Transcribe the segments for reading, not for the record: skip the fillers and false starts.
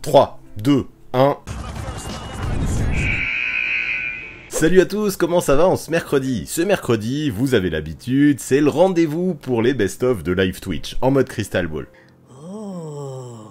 3, 2, 1... Salut à tous, comment ça va en ce mercredi? Ce mercredi, vous avez l'habitude, c'est le rendez-vous pour les best-of de live Twitch, en mode Crystal Ball.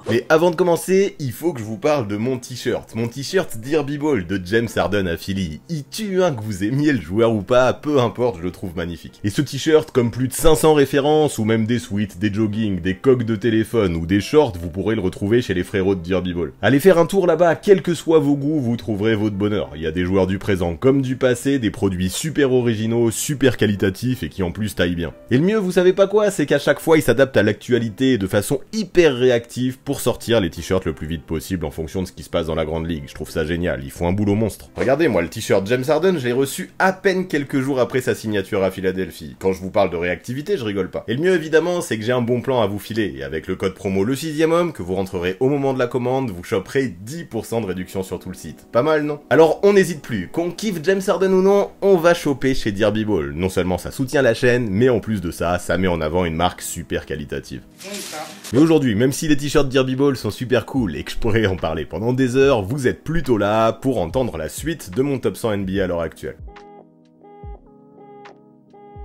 Mais avant de commencer, il faut que je vous parle de mon t-shirt. Mon t-shirt Derby Ball de James Harden à Philly. Il tue, que vous aimiez le joueur ou pas, peu importe, je le trouve magnifique. Et ce t-shirt, comme plus de 500 références, ou même des sweats, des jogging, des coques de téléphone ou des shorts, vous pourrez le retrouver chez les frérots de Derby Ball. Allez faire un tour là-bas, quels que soient vos goûts, vous trouverez votre bonheur. Il y a des joueurs du présent comme du passé, des produits super originaux, super qualitatifs et qui en plus taillent bien. Et le mieux, vous savez pas quoi, c'est qu'à chaque fois, ils s'adaptent à l'actualité de façon hyper réactive pour sortir les t-shirts le plus vite possible en fonction de ce qui se passe dans la grande ligue. Je trouve ça génial, ils font un boulot monstre. Regardez, moi le t-shirt James Harden, je l'ai reçu à peine quelques jours après sa signature à Philadelphie. Quand je vous parle de réactivité, je rigole pas. Et le mieux évidemment, c'est que j'ai un bon plan à vous filer, et avec le code promo le 6e homme, que vous rentrerez au moment de la commande, vous choperez 10% de réduction sur tout le site. Pas mal, non? Alors on n'hésite plus, qu'on kiffe James Harden ou non, on va choper chez Derby Ball. Non seulement ça soutient la chaîne, mais en plus de ça, ça met en avant une marque super qualitative. Mais aujourd'hui, même si les t-shirts Derby Ball sont super cool et que je pourrais en parler pendant des heures, vous êtes plutôt là pour entendre la suite de mon top 100 NBA à l'heure actuelle.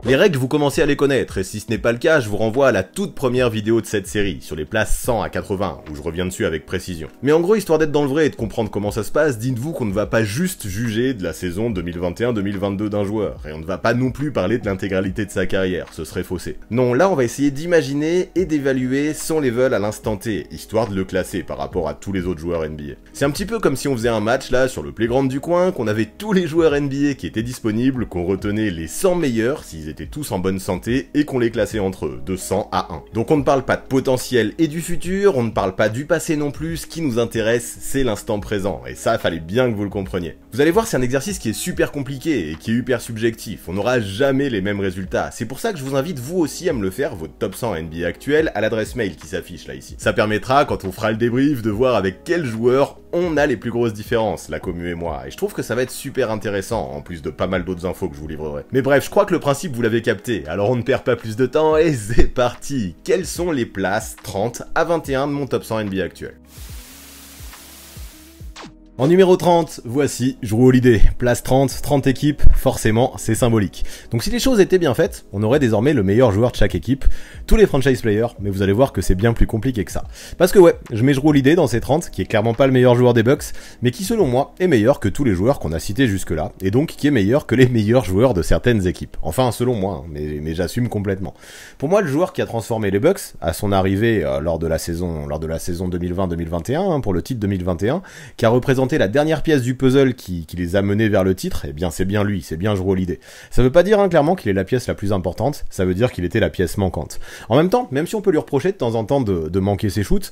Les règles, vous commencez à les connaître, et si ce n'est pas le cas, je vous renvoie à la toute première vidéo de cette série, sur les places 100 à 80, où je reviens dessus avec précision. Mais en gros, histoire d'être dans le vrai et de comprendre comment ça se passe, dites-vous qu'on ne va pas juste juger de la saison 2021-2022 d'un joueur, et on ne va pas non plus parler de l'intégralité de sa carrière, ce serait faussé. Non, là on va essayer d'imaginer et d'évaluer son level à l'instant T, histoire de le classer par rapport à tous les autres joueurs NBA. C'est un petit peu comme si on faisait un match là, sur le playground du coin, qu'on avait tous les joueurs NBA qui étaient disponibles, qu'on retenait les 100 meilleurs, s'ils étaient tous en bonne santé, et qu'on les classait entre eux, de 100 à 1. Donc on ne parle pas de potentiel et du futur, on ne parle pas du passé non plus, ce qui nous intéresse, c'est l'instant présent, et ça, fallait bien que vous le compreniez. Vous allez voir, c'est un exercice qui est super compliqué, et qui est hyper subjectif, on n'aura jamais les mêmes résultats. C'est pour ça que je vous invite vous aussi à me le faire, votre top 100 NBA actuel, à l'adresse mail qui s'affiche là ici. Ça permettra, quand on fera le débrief, de voir avec quel joueur on a les plus grosses différences, la commu et moi, et je trouve que ça va être super intéressant, en plus de pas mal d'autres infos que je vous livrerai. Mais bref, je crois que le principe vous l'avez capté, alors on ne perd pas plus de temps, et c'est parti. Quelles sont les places 30 à 21 de mon top 100 NBA actuel? En numéro 30, voici Jrue Holiday. Place 30, 30 équipes, forcément, c'est symbolique. Donc si les choses étaient bien faites, on aurait désormais le meilleur joueur de chaque équipe, tous les franchise players, mais vous allez voir que c'est bien plus compliqué que ça. Parce que ouais, je mets Jrue Holiday dans ces 30, qui est clairement pas le meilleur joueur des Bucks, mais qui selon moi est meilleur que tous les joueurs qu'on a cités jusque-là, et donc qui est meilleur que les meilleurs joueurs de certaines équipes. Enfin, selon moi, mais j'assume complètement. Pour moi, le joueur qui a transformé les Bucks, à son arrivée lors de la saison 2020-2021, pour le titre 2021, qui a représenté la dernière pièce du puzzle qui les a menés vers le titre, eh bien c'est bien lui, c'est bien Jrue Holiday. Ça veut pas dire clairement qu'il est la pièce la plus importante, ça veut dire qu'il était la pièce manquante. En même temps, même si on peut lui reprocher de temps en temps de manquer ses shoots,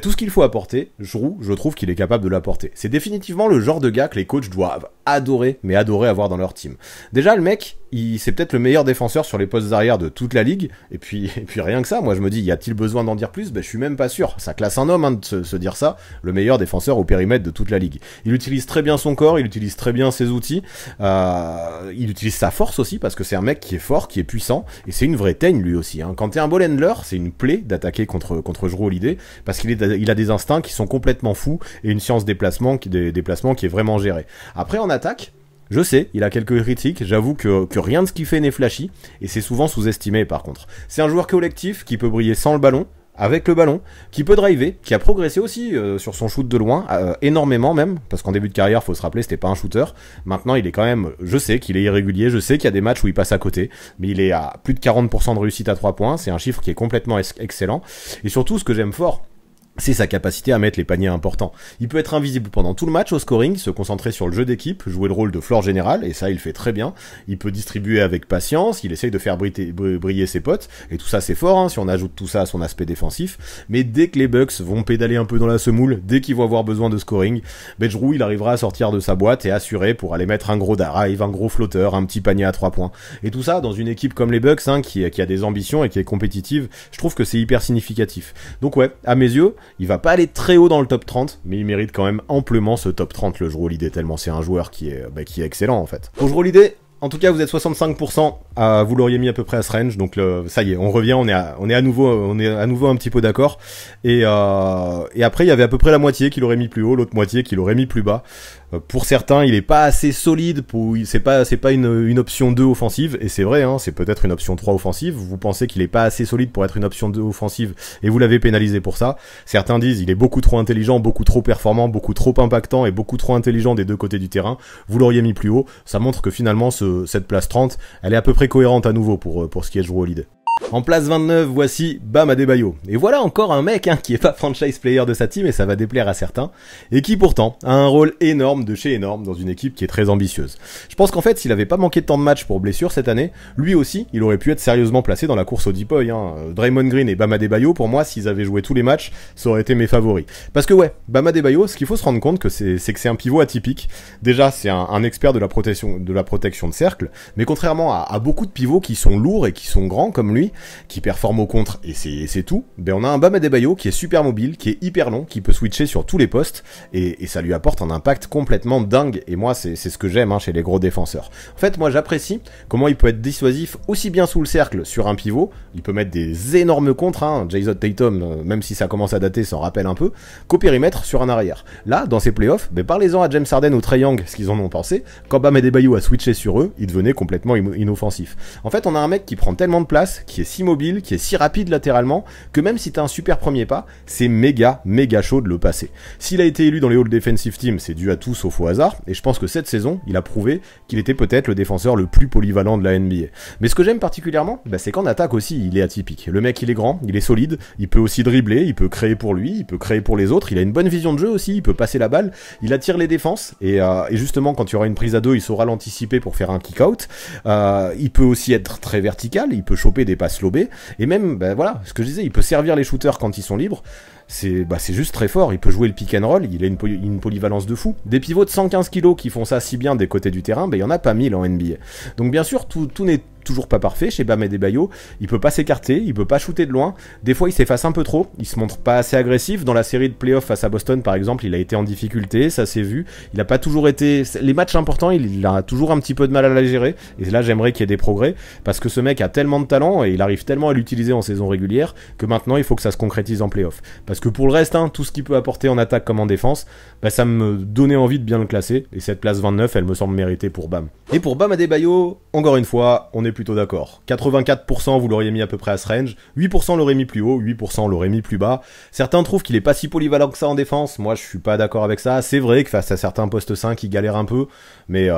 tout ce qu'il faut apporter, Jrue, je trouve qu'il est capable de l'apporter. C'est définitivement le genre de gars que les coachs doivent adorer, mais adorer avoir dans leur team. Déjà le mec, c'est peut-être le meilleur défenseur sur les postes arrière de toute la ligue, et puis rien que ça, moi je me dis, y a-t-il besoin d'en dire plus? Je suis même pas sûr. Ça classe un homme de se dire ça, le meilleur défenseur au périmètre de toute la ligue. Il utilise très bien son corps, il utilise très bien ses outils, il utilise sa force aussi, parce que c'est un mec qui est fort, qui est puissant, et c'est une vraie teigne lui aussi. Quand t'es un ball handler, c'est une plaie d'attaquer contre Jrue Holiday, parce qu'il a des instincts qui sont complètement fous, et une science des déplacements qui est vraiment gérée. Après en attaque, je sais, il a quelques critiques, j'avoue que rien de ce qu'il fait n'est flashy, et c'est souvent sous-estimé par contre. C'est un joueur collectif qui peut briller sans le ballon, avec le ballon, qui peut driver, qui a progressé aussi sur son shoot de loin, énormément même, parce qu'en début de carrière, faut se rappeler, c'était pas un shooter. Maintenant, il est quand même, je sais qu'il est irrégulier, je sais qu'il y a des matchs où il passe à côté, mais il est à plus de 40% de réussite à 3 points, c'est un chiffre qui est complètement excellent, et surtout, ce que j'aime fort, c'est sa capacité à mettre les paniers importants. Il peut être invisible pendant tout le match au scoring, se concentrer sur le jeu d'équipe, jouer le rôle de floor général, et ça il fait très bien. Il peut distribuer avec patience, il essaye de faire briller ses potes, et tout ça c'est fort, si on ajoute tout ça à son aspect défensif. Mais dès que les Bucks vont pédaler un peu dans la semoule, dès qu'ils vont avoir besoin de scoring, Jrue il arrivera à sortir de sa boîte et assurer pour aller mettre un gros drive, un gros flotteur, un petit panier à 3 points. Et tout ça dans une équipe comme les Bucks, qui a des ambitions et qui est compétitive, je trouve que c'est hyper significatif. Donc ouais, à mes yeux, il va pas aller très haut dans le top 30, mais il mérite quand même amplement ce top 30, le Jrue Holiday, tellement c'est un joueur qui est excellent en fait. Pour Jrue Holiday, En tout cas, vous êtes 65%, vous l'auriez mis à peu près à ce range, donc ça y est, on revient, on est à nouveau un petit peu d'accord. Et après, il y avait à peu près la moitié qui l'aurait mis plus haut, l'autre moitié qui l'aurait mis plus bas. Pour certains, il est pas assez solide, c'est pas une option 2 offensive, et c'est vrai, hein, c'est peut-être une option 3 offensive. Vous pensez qu'il est pas assez solide pour être une option 2 offensive, et vous l'avez pénalisé pour ça. Certains disent il est beaucoup trop intelligent, beaucoup trop performant, beaucoup trop impactant et beaucoup trop intelligent des deux côtés du terrain. Vous l'auriez mis plus haut. Ça montre que finalement cette place 30, elle est à peu près cohérente à nouveau pour ce qui est Jrue Holiday. En place 29, voici Bam Adebayo. Et voilà encore un mec qui est pas franchise player de sa team, et ça va déplaire à certains, et qui pourtant a un rôle énorme de chez énorme dans une équipe qui est très ambitieuse. Je pense qu'en fait, s'il avait pas manqué de temps de match pour blessure cette année, lui aussi, il aurait pu être sérieusement placé dans la course au Deep Boy. Draymond Green et Bam Adebayo, pour moi, s'ils avaient joué tous les matchs, ça aurait été mes favoris. Parce que ouais, Bam Adebayo, ce qu'il faut se rendre compte, c'est que c'est un pivot atypique. Déjà, c'est un expert de la protection de cercle, mais contrairement à beaucoup de pivots qui sont lourds et qui sont grands comme lui, qui performe au contre, et c'est tout, ben on a un Bam Adebayo qui est super mobile, qui est hyper long, qui peut switcher sur tous les postes, et ça lui apporte un impact complètement dingue, et moi c'est ce que j'aime chez les gros défenseurs. En fait, moi j'apprécie comment il peut être dissuasif aussi bien sous le cercle sur un pivot, il peut mettre des énormes contres, Jason Tatum, même si ça commence à dater, s'en rappelle un peu, qu'au périmètre sur un arrière. Là, dans ces playoffs, ben parlez-en à James Harden ou Trae Young, ce qu'ils en ont pensé, quand Bam Adebayo a switché sur eux, il devenait complètement inoffensif. En fait, on a un mec qui prend tellement de place, qui est si mobile, qui est si rapide latéralement, que même si t'as un super premier pas, c'est méga chaud de le passer. S'il a été élu dans les All Defensive Team, c'est dû à tout sauf au hasard, et je pense que cette saison, il a prouvé qu'il était peut-être le défenseur le plus polyvalent de la NBA. Mais ce que j'aime particulièrement, c'est qu'en attaque aussi, il est atypique. Le mec, il est grand, il est solide, il peut aussi dribbler, il peut créer pour lui, il peut créer pour les autres, il a une bonne vision de jeu aussi, il peut passer la balle, il attire les défenses, et justement, quand il y aura une prise à deux, il saura l'anticiper pour faire un kick-out. Il peut aussi être très vertical, il peut choper des passes lobées, et même, voilà, ce que je disais, il peut servir les shooters quand ils sont libres. C'est juste très fort, il peut jouer le pick and roll, il a une polyvalence de fou. Des pivots de 115 kilos qui font ça si bien des côtés du terrain, il y en a pas 1000 en NBA. Donc bien sûr, tout n'est toujours pas parfait chez Bam Adebayo, il peut pas s'écarter, il peut pas shooter de loin, des fois il s'efface un peu trop, il se montre pas assez agressif, dans la série de playoffs face à Boston par exemple, il a été en difficulté, ça s'est vu, il a pas toujours été, les matchs importants, il a toujours un petit peu de mal à la gérer, et là j'aimerais qu'il y ait des progrès, parce que ce mec a tellement de talent, et il arrive tellement à l'utiliser en saison régulière, que maintenant il faut que ça se concrétise en playoffs. Parce que pour le reste, tout ce qu'il peut apporter en attaque comme en défense, ça me donnait envie de bien le classer, et cette place 29, elle me semble méritée pour Bam. Et pour Bam Adebayo, encore une fois, on est plutôt d'accord. 84% vous l'auriez mis à peu près à ce range, 8% l'auraient mis plus haut, 8% l'auraient mis plus bas. Certains trouvent qu'il est pas si polyvalent que ça en défense, moi je suis pas d'accord avec ça. C'est vrai que face à certains postes 5, il galère un peu, mais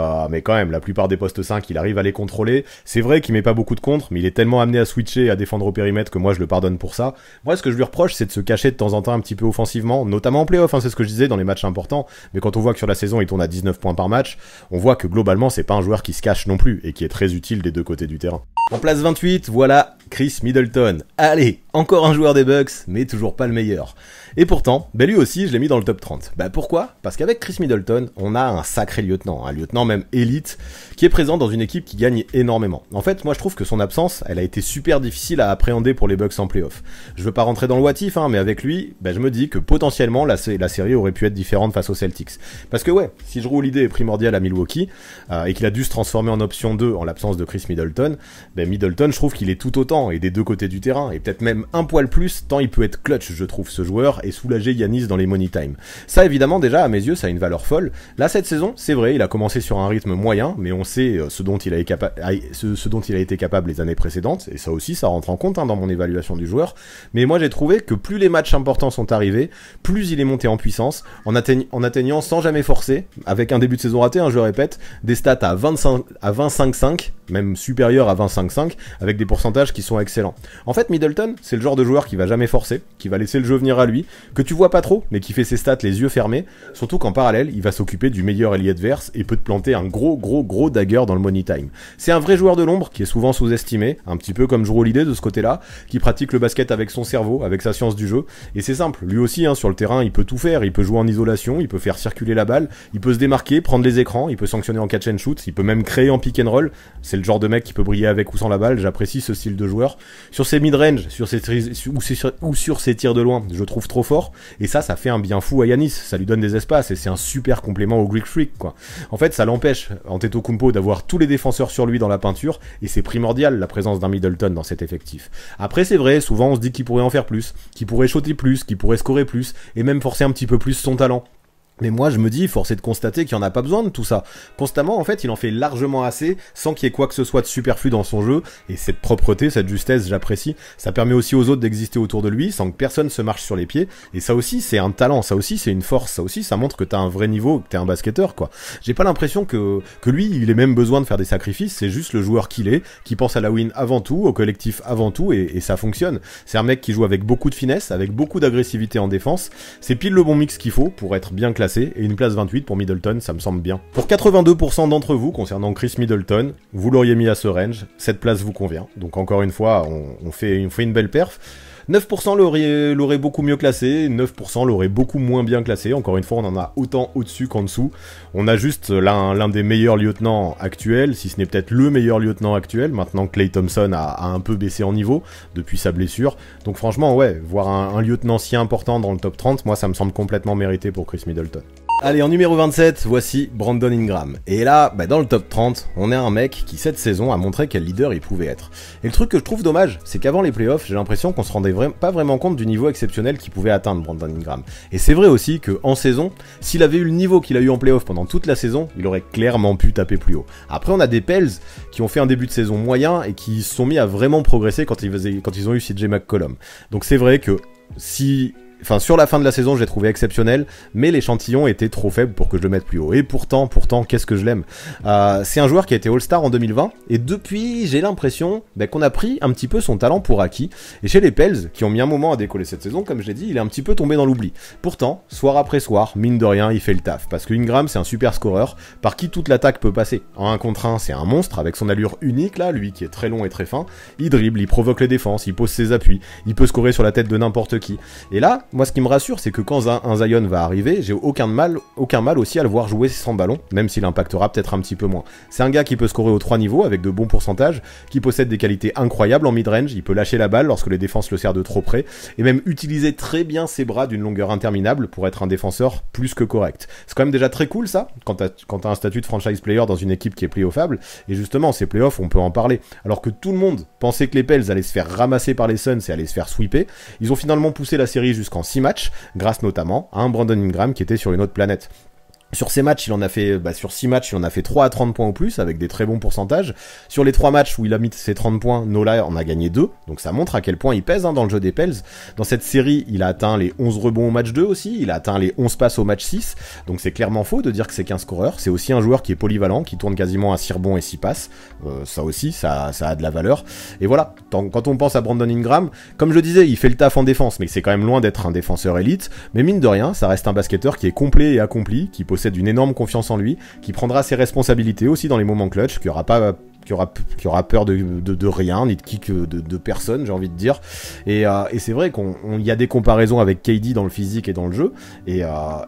quand même, la plupart des postes 5, il arrive à les contrôler. C'est vrai qu'il met pas beaucoup de contre, mais il est tellement amené à switcher et à défendre au périmètre que moi je le pardonne pour ça. Moi ce que je lui reproche, c'est de se cacher de temps en temps un petit peu offensivement, notamment en playoff, c'est ce que je disais dans les matchs importants, mais quand on voit que sur la saison il tourne à 19 points par match, on voit que globalement c'est pas un joueur qui se cache non plus, et qui est très utile des deux côtés du terrain. En place 28, voilà Chris Middleton. Allez, encore un joueur des Bucks, mais toujours pas le meilleur. Et pourtant, lui aussi, je l'ai mis dans le top 30. Pourquoi ? Parce qu'avec Chris Middleton, on a un sacré lieutenant, un lieutenant même élite, qui est présent dans une équipe qui gagne énormément. En fait, moi je trouve que son absence, elle a été super difficile à appréhender pour les Bucks en playoff. Je veux pas rentrer dans le what if, mais avec lui, je me dis que potentiellement la série aurait pu être différente face aux Celtics. Parce que ouais, si Jrue Holiday est primordial à Milwaukee, et qu'il a dû se transformer en option 2 en l'absence de Chris Middleton, Middleton, je trouve qu'il est tout autant, et des deux côtés du terrain, et peut-être même un poil plus, tant il peut être clutch, je trouve, ce joueur, et soulager Giannis dans les money time. Ça, évidemment, déjà, à mes yeux, ça a une valeur folle. Là, cette saison, c'est vrai, il a commencé sur un rythme moyen, mais on sait ce dont il a été capable les années précédentes, et ça aussi, ça rentre en compte dans mon évaluation du joueur. Mais moi, j'ai trouvé que plus les matchs importants sont arrivés, plus il est monté en puissance, en atteignant sans jamais forcer, avec un début de saison raté, je répète, des stats à 25-5, même supérieur à 25-5, avec des pourcentages qui sont excellents. En fait, Middleton, c'est le genre de joueur qui va jamais forcer, qui va laisser le jeu venir à lui, que tu vois pas trop, mais qui fait ses stats les yeux fermés, surtout qu'en parallèle, il va s'occuper du meilleur allié adverse et peut te planter un gros dagger dans le money time. C'est un vrai joueur de l'ombre qui est souvent sous-estimé, un petit peu comme Jrue Holiday de ce côté-là, qui pratique le basket avec son cerveau, avec sa science du jeu, et c'est simple, lui aussi, sur le terrain, il peut tout faire, il peut jouer en isolation, il peut faire circuler la balle, il peut se démarquer, prendre les écrans, il peut sanctionner en catch and shoot, il peut même créer en pick and roll, c'est le genre de mec qui peut briller avec ou sans la balle, j'apprécie ce style de joueur. Sur ses mid-range, ou sur ses tirs de loin, je trouve trop fort, et ça fait un bien fou à Giannis, ça lui donne des espaces, et c'est un super complément au Greek Freak, quoi. En fait, ça l'empêche, Antetokounmpo, d'avoir tous les défenseurs sur lui dans la peinture, et c'est primordial, la présence d'un Middleton dans cet effectif. Après, c'est vrai, souvent on se dit qu'il pourrait en faire plus, qu'il pourrait shooter plus, qu'il pourrait scorer plus, et même forcer un petit peu plus son talent. Mais moi je me dis, force est de constater qu'il n'y en a pas besoin de tout ça. Constamment en fait il en fait largement assez sans qu'il y ait quoi que ce soit de superflu dans son jeu, et cette propreté, cette justesse j'apprécie, ça permet aussi aux autres d'exister autour de lui sans que personne se marche sur les pieds, et ça aussi c'est un talent, ça aussi c'est une force, ça aussi ça montre que t'as un vrai niveau, que t'es un basketteur quoi. J'ai pas l'impression que lui il ait même besoin de faire des sacrifices, c'est juste le joueur qu'il est, qui pense à la win avant tout, au collectif avant tout, et ça fonctionne. C'est un mec qui joue avec beaucoup de finesse, avec beaucoup d'agressivité en défense, c'est pile le bon mix qu'il faut pour être bien classé, et une place 28 pour Middleton, ça me semble bien. Pour 82% d'entre vous, concernant Chris Middleton, vous l'auriez mis à ce range, cette place vous convient. Donc encore une fois, on fait une belle perf. 9% l'aurait beaucoup mieux classé, 9% l'aurait beaucoup moins bien classé. Encore une fois, on en a autant au-dessus qu'en dessous. On a juste l'un des meilleurs lieutenants actuels, si ce n'est peut-être le meilleur lieutenant actuel, maintenant que Klay Thompson a un peu baissé en niveau depuis sa blessure. Donc franchement, ouais, voir un lieutenant si important dans le top 30, moi ça me semble complètement mérité pour Chris Middleton. Allez, en numéro 27, voici Brandon Ingram. Et là, dans le top 30, on est un mec qui cette saison a montré quel leader il pouvait être. Et le truc que je trouve dommage, c'est qu'avant les playoffs, j'ai l'impression qu'on se rendait pas vraiment compte du niveau exceptionnel qu'il pouvait atteindre Brandon Ingram. Et c'est vrai aussi qu'en saison, s'il avait eu le niveau qu'il a eu en playoff pendant toute la saison, il aurait clairement pu taper plus haut. Après, on a des Pels qui ont fait un début de saison moyen et qui se sont mis à vraiment progresser quand ils ont eu CJ McCollum. Donc c'est vrai que sur la fin de la saison, je l'ai trouvé exceptionnel, mais l'échantillon était trop faible pour que je le mette plus haut. Et pourtant, qu'est-ce que je l'aime. C'est un joueur qui a été All-Star en 2020, et depuis, j'ai l'impression qu'on a pris un petit peu son talent pour acquis. Et chez les Pels, qui ont mis un moment à décoller cette saison, comme je l'ai dit, il est un petit peu tombé dans l'oubli. Pourtant, soir après soir, mine de rien, il fait le taf. Parce que Ingram, c'est un super scoreur, par qui toute l'attaque peut passer. En 1 contre 1, c'est un monstre, avec son allure unique, là, lui qui est très long et très fin. Il dribble, il provoque les défenses, il pose ses appuis, il peut scorer sur la tête de n'importe qui. Et là, moi ce qui me rassure, c'est que quand un Zion va arriver, j'ai aucun mal aussi à le voir jouer sans ballon, même s'il impactera peut-être un petit peu moins. C'est un gars qui peut scorer aux 3 niveaux avec de bons pourcentages, qui possède des qualités incroyables en mid-range, il peut lâcher la balle lorsque les défenses le serrent de trop près, et même utiliser très bien ses bras d'une longueur interminable pour être un défenseur plus que correct. C'est quand même déjà très cool ça, quand t'as un statut de franchise player dans une équipe qui est playoffable, et justement ces playoffs on peut en parler. Alors que tout le monde pensait que les Pels allaient se faire ramasser par les Suns et allaient se faire sweeper, ils ont finalement poussé la série jusqu'en 6 matchs, grâce notamment à un Brandon Ingram qui était sur une autre planète. Sur ces matchs, sur 6 matchs, il en a fait 3 à 30 points ou plus, avec des très bons pourcentages. Sur les 3 matchs où il a mis ses 30 points, Nola en a gagné 2, donc ça montre à quel point il pèse dans le jeu des Pels. Dans cette série, il a atteint les 11 rebonds au match 2 aussi, il a atteint les 11 passes au match 6, donc c'est clairement faux de dire que c'est qu'un scoreur. C'est aussi un joueur qui est polyvalent, qui tourne quasiment à 6 rebonds et 6 passes, ça aussi, ça a de la valeur. Et voilà, quand on pense à Brandon Ingram, comme je disais, il fait le taf en défense, mais c'est quand même loin d'être un défenseur élite, mais mine de rien, ça reste un basketteur qui est complet et accompli, qui possède une énorme confiance en lui, qui prendra ses responsabilités aussi dans les moments clutch, qui aura peur de rien, ni de qui que de personne, j'ai envie de dire. Et c'est vrai qu'il y a des comparaisons avec KD dans le physique et dans le jeu, et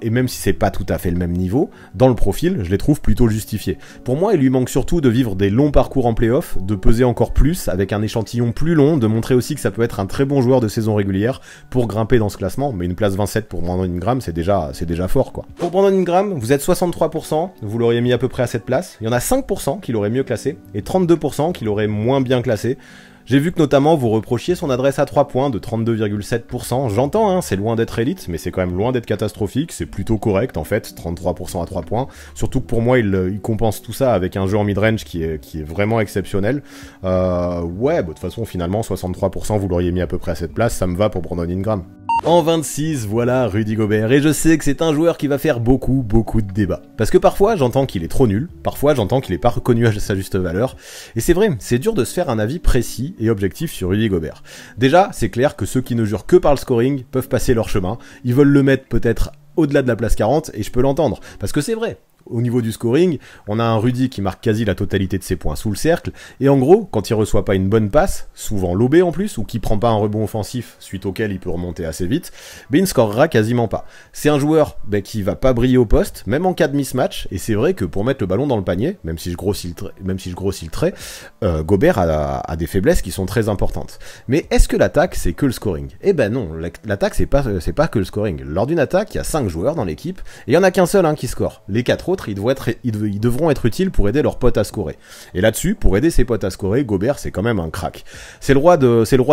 même si c'est pas tout à fait le même niveau, dans le profil, je les trouve plutôt justifiés. Pour moi, il lui manque surtout de vivre des longs parcours en playoff, de peser encore plus, avec un échantillon plus long, de montrer aussi que ça peut être un très bon joueur de saison régulière pour grimper dans ce classement, mais une place 27 pour Brandon Ingram, c'est déjà fort, quoi. Pour Brandon Ingram, vous êtes 63%, vous l'auriez mis à peu près à cette place, il y en a 5% qui l'auraient mieux classé, et 32% qui l'auraient moins bien classé. J'ai vu que notamment vous reprochiez son adresse à 3 points de 32,7%. J'entends, c'est loin d'être élite, mais c'est quand même loin d'être catastrophique. C'est plutôt correct en fait, 33% à 3 points. Surtout que pour moi, il compense tout ça avec un jeu en mid-range qui est vraiment exceptionnel. De toute façon, finalement, 63% vous l'auriez mis à peu près à cette place. Ça me va pour Brandon Ingram. En 26, voilà Rudy Gobert, et je sais que c'est un joueur qui va faire beaucoup de débats. Parce que parfois j'entends qu'il est trop nul, parfois j'entends qu'il est pas reconnu à sa juste valeur, et c'est vrai, c'est dur de se faire un avis précis et objectif sur Rudy Gobert. Déjà, c'est clair que ceux qui ne jurent que par le scoring peuvent passer leur chemin, ils veulent le mettre peut-être au-delà de la place 40, et je peux l'entendre, parce que c'est vrai. au niveau du scoring, on a un Rudy qui marque quasi la totalité de ses points sous le cercle, et en gros, quand il reçoit pas une bonne passe, souvent lobé en plus, ou qui prend pas un rebond offensif, suite auquel il peut remonter assez vite, il ne scorera quasiment pas. C'est un joueur qui va pas briller au poste, même en cas de mismatch, et c'est vrai que pour mettre le ballon dans le panier, même si je grossis le trait, Gobert a des faiblesses qui sont très importantes. Mais est-ce que l'attaque, c'est que le scoring? Eh ben non, l'attaque, c'est pas que le scoring. Lors d'une attaque, il y a 5 joueurs dans l'équipe, et il y en a qu'un seul qui score. Les 4 autres, ils devront être utiles pour aider leurs potes à scorer. Et là-dessus, pour aider ses potes à scorer, Gobert, c'est quand même un crack. C'est le roi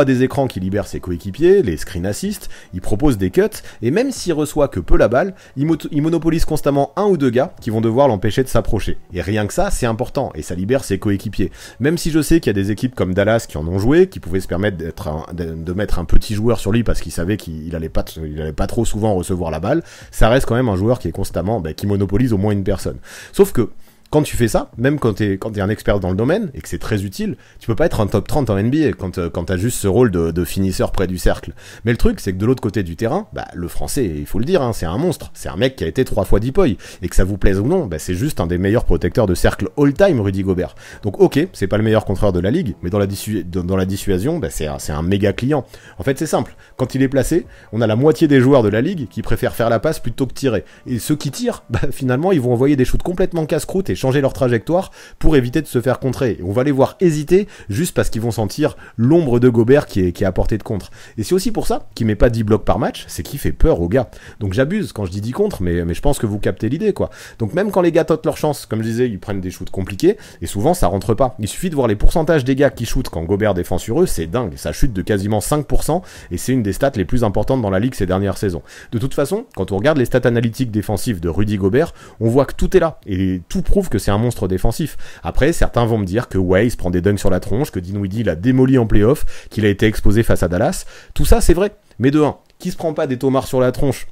des écrans qui libère ses coéquipiers, les screen assists, il propose des cuts, et même s'il reçoit que peu la balle, il monopolise constamment un ou deux gars qui vont devoir l'empêcher de s'approcher. Et rien que ça, c'est important, et ça libère ses coéquipiers. Même si je sais qu'il y a des équipes comme Dallas qui en ont joué, qui pouvaient se permettre de mettre un petit joueur sur lui parce qu'ils savaient qu'il allait pas trop souvent recevoir la balle, ça reste quand même un joueur qui est constamment, qui monopolise au moins une personne. Sauf que, quand tu fais ça, même quand t'es un expert dans le domaine, et que c'est très utile, tu peux pas être un top 30 en NBA quand t'as juste ce rôle de finisseur près du cercle. Mais le truc, c'est que de l'autre côté du terrain, le français, il faut le dire, c'est un monstre. C'est un mec qui a été 3 fois Deepoy. Et que ça vous plaise ou non, c'est juste un des meilleurs protecteurs de cercle all-time, Rudy Gobert. Donc ok, c'est pas le meilleur contreur de la ligue, mais dans la dissuasion, c'est un méga client. En fait, c'est simple. Quand il est placé, on a la moitié des joueurs de la ligue qui préfèrent faire la passe plutôt que tirer. Et ceux qui tirent, finalement, ils vont envoyer des shoots complètement casse-croûte et changer leur trajectoire pour éviter de se faire contrer. Et on va les voir hésiter juste parce qu'ils vont sentir l'ombre de Gobert qui est à portée de contre. Et c'est aussi pour ça qu'il met pas 10 blocs par match, c'est qu'il fait peur aux gars. Donc j'abuse quand je dis 10 contre, mais je pense que vous captez l'idée, quoi. Donc même quand les gars tentent leur chance, comme je disais, ils prennent des shoots compliqués, et souvent ça rentre pas. Il suffit de voir les pourcentages des gars qui shootent quand Gobert défend sur eux, c'est dingue. Ça chute de quasiment 5%, et c'est une des stats les plus importantes dans la ligue ces dernières saisons. De toute façon, quand on regarde les stats analytiques défensives de Rudy Gobert, on voit que tout est là, et tout prouve que c'est un monstre défensif. Après, certains vont me dire que ouais, il se prend des dunks sur la tronche, que Dinwiddie l'a démoli en playoff, qu'il a été exposé face à Dallas. Tout ça, c'est vrai. Mais de 1, qui se prend pas des tomards sur la tronche?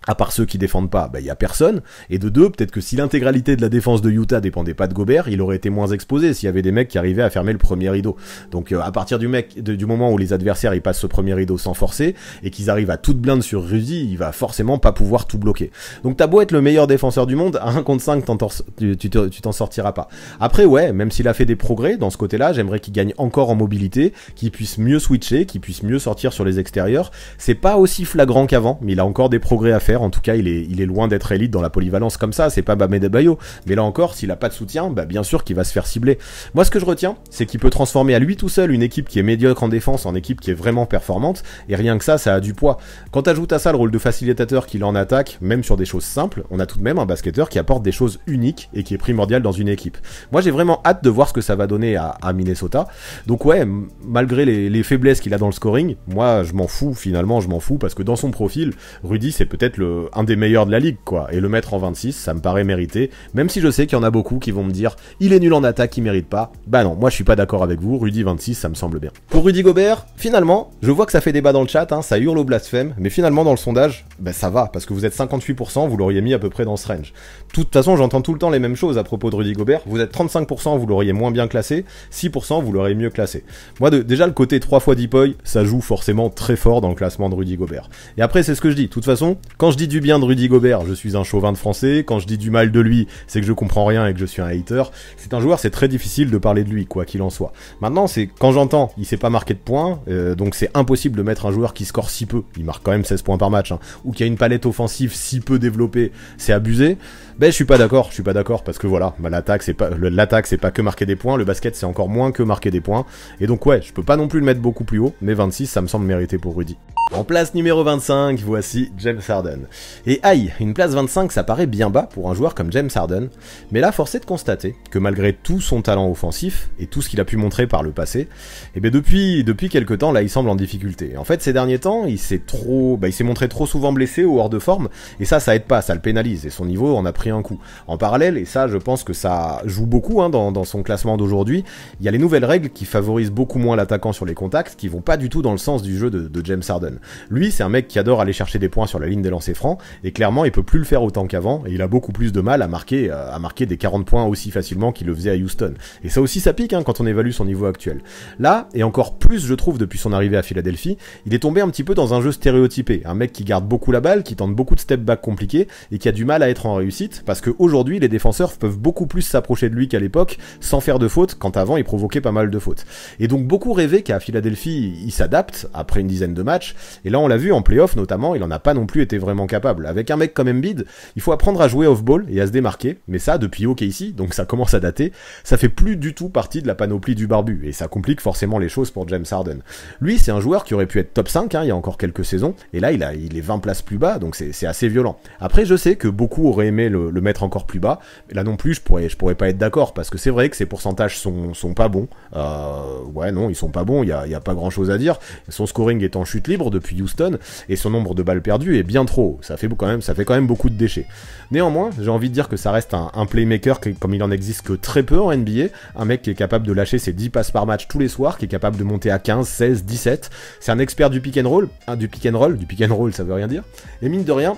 À part ceux qui défendent pas, y a personne. Et de 2, peut-être que si l'intégralité de la défense de Utah dépendait pas de Gobert, il aurait été moins exposé s'il y avait des mecs qui arrivaient à fermer le premier rideau. Donc à partir du moment où les adversaires ils passent ce premier rideau sans forcer et qu'ils arrivent à toute blinde sur Rudy, il va forcément pas pouvoir tout bloquer. Donc t'as beau être le meilleur défenseur du monde, à 1 contre 5 tu t'en sortiras pas. Après ouais, même s'il a fait des progrès dans ce côté-là, j'aimerais qu'il gagne encore en mobilité, qu'il puisse mieux switcher, qu'il puisse mieux sortir sur les extérieurs. C'est pas aussi flagrant qu'avant, mais il a encore des progrès à faire. En tout cas, il est loin d'être élite dans la polyvalence comme ça, c'est pas Bam Adebayo. Mais là encore, s'il a pas de soutien, bien sûr qu'il va se faire cibler. Moi, ce que je retiens, c'est qu'il peut transformer à lui tout seul une équipe qui est médiocre en défense en équipe qui est vraiment performante, et rien que ça a du poids. Quand t'ajoutes à ça le rôle de facilitateur qu'il a en attaque, même sur des choses simples, on a tout de même un basketteur qui apporte des choses uniques et qui est primordial dans une équipe. Moi, j'ai vraiment hâte de voir ce que ça va donner à Minnesota. Donc ouais, malgré les faiblesses qu'il a dans le scoring, moi, je m'en fous, parce que dans son profil, Rudy, c'est peut-être un des meilleurs de la ligue, quoi. Et le mettre en 26, ça me paraît mérité, même si je sais qu'il y en a beaucoup qui vont me dire il est nul en attaque, il mérite pas. Non, moi je suis pas d'accord avec vous, Rudy 26, ça me semble bien. Pour Rudy Gobert, finalement, je vois que ça fait débat dans le chat, ça hurle au blasphème, mais finalement dans le sondage, ça va, parce que vous êtes 58%, vous l'auriez mis à peu près dans ce range. De toute façon, j'entends tout le temps les mêmes choses à propos de Rudy Gobert, vous êtes 35%, vous l'auriez moins bien classé, 6%, vous l'auriez mieux classé. Moi, déjà le côté 3 fois Deepoy, ça joue forcément très fort dans le classement de Rudy Gobert. Et après, c'est ce que je dis, de toute façon, quand je dis du bien de Rudy Gobert, je suis un chauvin de français. Quand je dis du mal de lui, c'est que je comprends rien et que je suis un hater. C'est un joueur, c'est très difficile de parler de lui, quoi qu'il en soit. Maintenant, c'est quand j'entends, il s'est pas marqué de points, donc c'est impossible de mettre un joueur qui score si peu. Il marque quand même 16 points par match, ou qui a une palette offensive si peu développée, c'est abusé. Je suis pas d'accord, parce que voilà, l'attaque c'est pas que marquer des points, le basket c'est encore moins que marquer des points. Et donc ouais, je peux pas non plus le mettre beaucoup plus haut, mais 26, ça me semble mérité pour Rudy. En place numéro 25, voici James Harden. Et aïe, une place 25, ça paraît bien bas pour un joueur comme James Harden, mais là, force est de constater que malgré tout son talent offensif et tout ce qu'il a pu montrer par le passé, depuis quelques temps, là, il semble en difficulté. En fait, ces derniers temps, il s'est montré trop souvent blessé ou hors de forme, et ça aide pas, ça le pénalise, et son niveau en a pris un coup. En parallèle, et ça, je pense que ça joue beaucoup dans son classement d'aujourd'hui, il y a les nouvelles règles qui favorisent beaucoup moins l'attaquant sur les contacts, qui vont pas du tout dans le sens du jeu de James Harden. Harden. Lui, c'est un mec qui adore aller chercher des points sur la ligne des lancers francs, et clairement, il peut plus le faire autant qu'avant, et il a beaucoup plus de mal à marquer des 40 points aussi facilement qu'il le faisait à Houston. Et ça aussi, ça pique hein, quand on évalue son niveau actuel. Là, et encore plus, je trouve, depuis son arrivée à Philadelphie, il est tombé un petit peu dans un jeu stéréotypé. Un mec qui garde beaucoup la balle, qui tente beaucoup de step back compliqués, et qui a du mal à être en réussite, parce qu'aujourd'hui, les défenseurs peuvent beaucoup plus s'approcher de lui qu'à l'époque, sans faire de fautes, quand avant, il provoquait pas mal de fautes. Et donc, beaucoup rêvaient qu'à Philadelphie, il s'adapte, après une dizaine de matchs, et là, on l'a vu en playoff notamment, il en a pas non plus été vraiment capable. Avec un mec comme Embiid, il faut apprendre à jouer off-ball et à se démarquer, mais ça, depuis OKC, donc ça commence à dater, ça fait plus du tout partie de la panoplie du barbu, et ça complique forcément les choses pour James Harden. Lui, c'est un joueur qui aurait pu être top 5, hein, il y a encore quelques saisons, et là, il est 20 places plus bas, donc c'est assez violent. Après, je sais que beaucoup auraient aimé le mettre encore plus bas, mais là non plus, je pourrais pas être d'accord, parce que c'est vrai que ses pourcentages sont pas bons. Ouais, non, ils sont pas bons, il y a pas grand chose à dire. Son scoring est en chute libre depuis Houston, et son nombre de balles perdues est bien trop haut. Ça fait quand même beaucoup de déchets. Néanmoins, j'ai envie de dire que ça reste un playmaker comme il en existe que très peu en NBA, un mec qui est capable de lâcher ses 10 passes par match tous les soirs, qui est capable de monter à 15, 16, 17. C'est un expert du pick and roll, du pick and roll ça veut rien dire. Et mine de rien,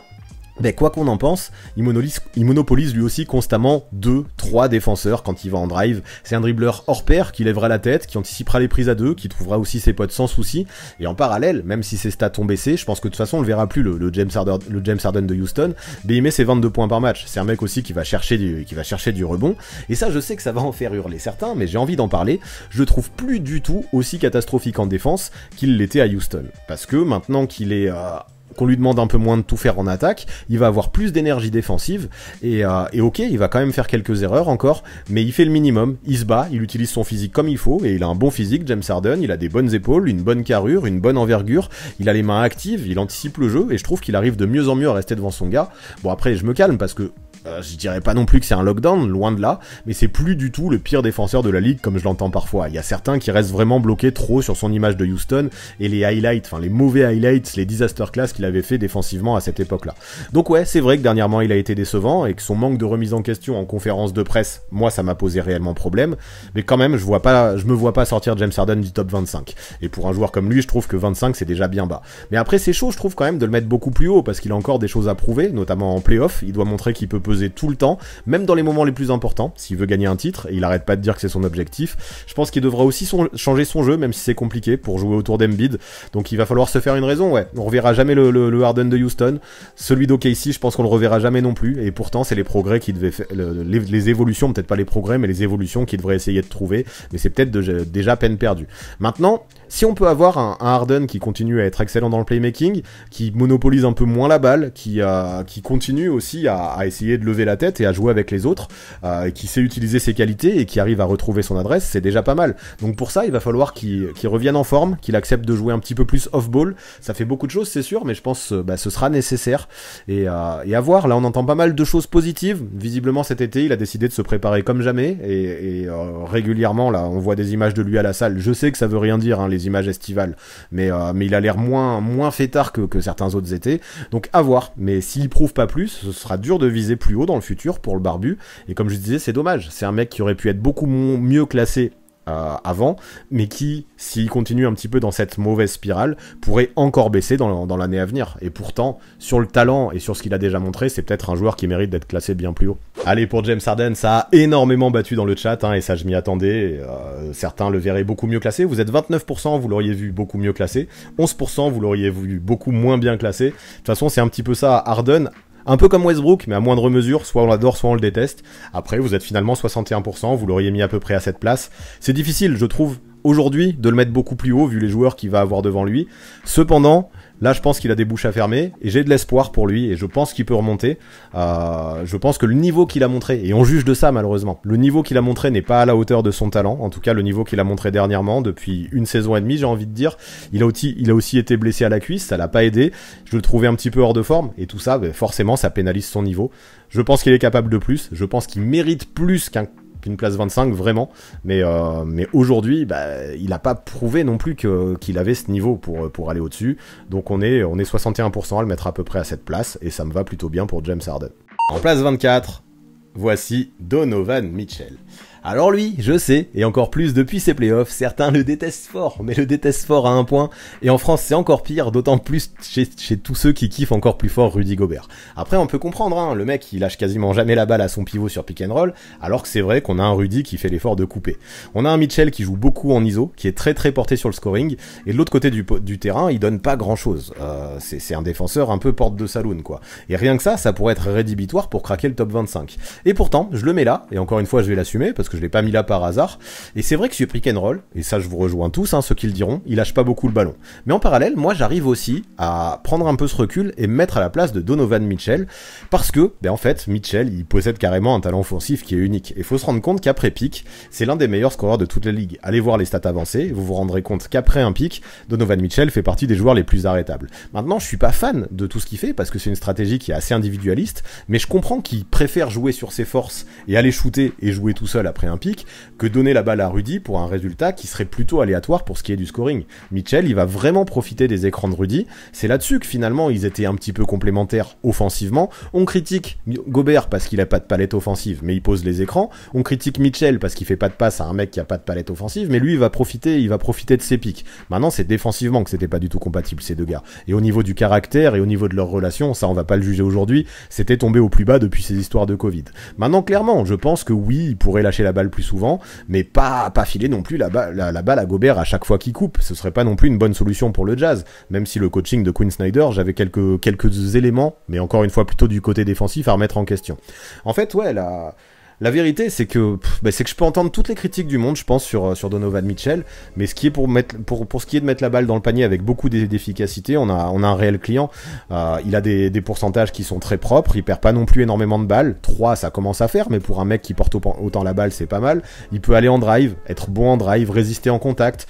mais quoi qu'on en pense, il monopolise lui aussi constamment 2-3 défenseurs quand il va en drive. C'est un dribbleur hors pair qui lèvera la tête, qui anticipera les prises à deux, qui trouvera aussi ses potes sans souci. Et en parallèle, même si ses stats ont baissé, je pense que de toute façon on le verra plus le James Harden de Houston, mais il met ses 22 points par match. C'est un mec aussi qui va chercher du rebond. Et ça, je sais que ça va en faire hurler certains, mais j'ai envie d'en parler. Je le trouve plus du tout aussi catastrophique en défense qu'il l'était à Houston. Parce que maintenant qu'il est qu'on lui demande un peu moins de tout faire en attaque, il va avoir plus d'énergie défensive, et ok, il va quand même faire quelques erreurs encore, mais il fait le minimum, il se bat, il utilise son physique comme il faut, et il a un bon physique, James Harden, il a des bonnes épaules, une bonne carrure, une bonne envergure, il a les mains actives, il anticipe le jeu, et je trouve qu'il arrive de mieux en mieux à rester devant son gars. Bon après, je me calme, parce que je dirais pas non plus que c'est un lockdown, loin de là, mais c'est plus du tout le pire défenseur de la ligue comme je l'entends parfois. Il y a certains qui restent vraiment bloqués trop sur son image de Houston et les highlights, enfin les mauvais highlights, les disaster class qu'il avait fait défensivement à cette époque-là. Donc ouais, c'est vrai que dernièrement il a été décevant et que son manque de remise en question en conférence de presse, moi ça m'a posé réellement problème, mais quand même je me vois pas sortir James Harden du top 25. Et pour un joueur comme lui, je trouve que 25 c'est déjà bien bas. Mais après c'est chaud, je trouve quand même de le mettre beaucoup plus haut parce qu'il a encore des choses à prouver, notamment en playoff, il doit montrer qu'il peut peser tout le temps, même dans les moments les plus importants, s'il veut gagner un titre, et il arrête pas de dire que c'est son objectif. Je pense qu'il devra aussi changer son jeu, même si c'est compliqué, pour jouer autour d'Embiid, donc il va falloir se faire une raison, ouais. On reverra jamais le Harden de Houston, celui d'OKC, je pense qu'on le reverra jamais non plus, et pourtant c'est les progrès qui devaient faire, les évolutions, peut-être pas les progrès, mais les évolutions qu'il devrait essayer de trouver, mais c'est peut-être déjà peine perdue. Maintenant, si on peut avoir un Harden qui continue à être excellent dans le playmaking, qui monopolise un peu moins la balle, qui continue aussi à essayer de lever la tête et à jouer avec les autres, qui sait utiliser ses qualités et qui arrive à retrouver son adresse, c'est déjà pas mal. Donc pour ça, il va falloir qu'il revienne en forme, qu'il accepte de jouer un petit peu plus off-ball. Ça fait beaucoup de choses, c'est sûr, mais je pense ce sera nécessaire. Et à voir, là on entend pas mal de choses positives. Visiblement cet été, il a décidé de se préparer comme jamais, et régulièrement, là, on voit des images de lui à la salle. Je sais que ça veut rien dire, hein, les images estivales, mais il a l'air moins fêtard que certains autres étés. Donc à voir, mais s'il prouve pas plus, ce sera dur de viser plus haut dans le futur pour le barbu, et comme je disais, c'est dommage, c'est un mec qui aurait pu être beaucoup mieux classé avant, mais qui, s'il continue un petit peu dans cette mauvaise spirale, pourrait encore baisser dans l'année à venir. Et pourtant, sur le talent et sur ce qu'il a déjà montré, c'est peut-être un joueur qui mérite d'être classé bien plus haut. Allez, pour James Harden, ça a énormément battu dans le chat, hein, et ça je m'y attendais. Certains le verraient beaucoup mieux classé. Vous êtes 29%, vous l'auriez vu beaucoup mieux classé. 11%, vous l'auriez vu beaucoup moins bien classé. De toute façon, c'est un petit peu ça, Harden. Un peu comme Westbrook, mais à moindre mesure, soit on l'adore, soit on le déteste. Après, vous êtes finalement 61%, vous l'auriez mis à peu près à cette place. C'est difficile, je trouve, aujourd'hui, de le mettre beaucoup plus haut, vu les joueurs qu'il va avoir devant lui. Cependant, là, je pense qu'il a des bouches à fermer, et j'ai de l'espoir pour lui, et je pense qu'il peut remonter. Je pense que le niveau qu'il a montré, et on juge de ça malheureusement, le niveau qu'il a montré n'est pas à la hauteur de son talent, en tout cas le niveau qu'il a montré dernièrement, depuis une saison et demie, j'ai envie de dire. Il a aussi été blessé à la cuisse, ça l'a pas aidé, je le trouvais un petit peu hors de forme, et tout ça, forcément, ça pénalise son niveau. Je pense qu'il est capable de plus, je pense qu'il mérite plus qu'une place 25 vraiment, mais aujourd'hui il a pas prouvé non plus qu'il avait ce niveau pour aller au-dessus, donc on est 61% à le mettre à peu près à cette place, et ça me va plutôt bien pour James Harden. En place 24, voici Donovan Mitchell. Alors lui, je sais, et encore plus depuis ses playoffs, certains le détestent fort, mais le détestent fort à un point, et en France c'est encore pire, d'autant plus chez tous ceux qui kiffent encore plus fort Rudy Gobert. Après on peut comprendre, hein, le mec il lâche quasiment jamais la balle à son pivot sur pick and roll, alors que c'est vrai qu'on a un Rudy qui fait l'effort de couper. On a un Mitchell qui joue beaucoup en ISO, qui est très très porté sur le scoring, et de l'autre côté du terrain, il donne pas grand chose. C'est un défenseur un peu porte de saloon quoi. Et rien que ça pourrait être rédhibitoire pour craquer le top 25. Et pourtant, je le mets là, et encore une fois je vais l'assumer, parce que je l'ai pas mis là par hasard, et c'est vrai que sur pick and roll, et ça je vous rejoins tous, hein, ceux qui le diront, il lâche pas beaucoup le ballon. Mais en parallèle, moi j'arrive aussi à prendre un peu ce recul et me mettre à la place de Donovan Mitchell, parce que, en fait, Mitchell, il possède carrément un talent offensif qui est unique. Et faut se rendre compte qu'après pick, c'est l'un des meilleurs scoreurs de toute la ligue. Allez voir les stats avancées, vous vous rendrez compte qu'après un pick, Donovan Mitchell fait partie des joueurs les plus arrêtables. Maintenant, je suis pas fan de tout ce qu'il fait, parce que c'est une stratégie qui est assez individualiste, mais je comprends qu'il préfère jouer sur ses forces et aller shooter et jouer tout seul après un pick, que donner la balle à Rudy pour un résultat qui serait plutôt aléatoire pour ce qui est du scoring. Mitchell, il va vraiment profiter des écrans de Rudy. C'est là-dessus que finalement ils étaient un petit peu complémentaires offensivement. On critique Gobert parce qu'il a pas de palette offensive, mais il pose les écrans. On critique Mitchell parce qu'il fait pas de passe à un mec qui a pas de palette offensive, mais lui il va profiter de ses pics. Maintenant c'est défensivement que c'était pas du tout compatible ces deux gars. Et au niveau du caractère et au niveau de leur relation, ça on va pas le juger aujourd'hui, c'était tombé au plus bas depuis ces histoires de Covid. Maintenant clairement, je pense que oui, il pourrait lâcher la balle plus souvent, mais pas filer non plus la balle à Gobert à chaque fois qu'il coupe. Ce serait pas non plus une bonne solution pour le Jazz, même si le coaching de Quinn Snyder, j'avais quelques éléments, mais encore une fois plutôt du côté défensif à remettre en question. En fait, ouais, la vérité, c'est que je peux entendre toutes les critiques du monde, je pense, sur Donovan Mitchell, mais ce qui est pour ce qui est de mettre la balle dans le panier avec beaucoup d'efficacité, on a un réel client. Il a des pourcentages qui sont très propres, il perd pas non plus énormément de balles. 3, ça commence à faire, mais pour un mec qui porte autant la balle, c'est pas mal. Il peut aller en drive, être bon en drive, résister au contact,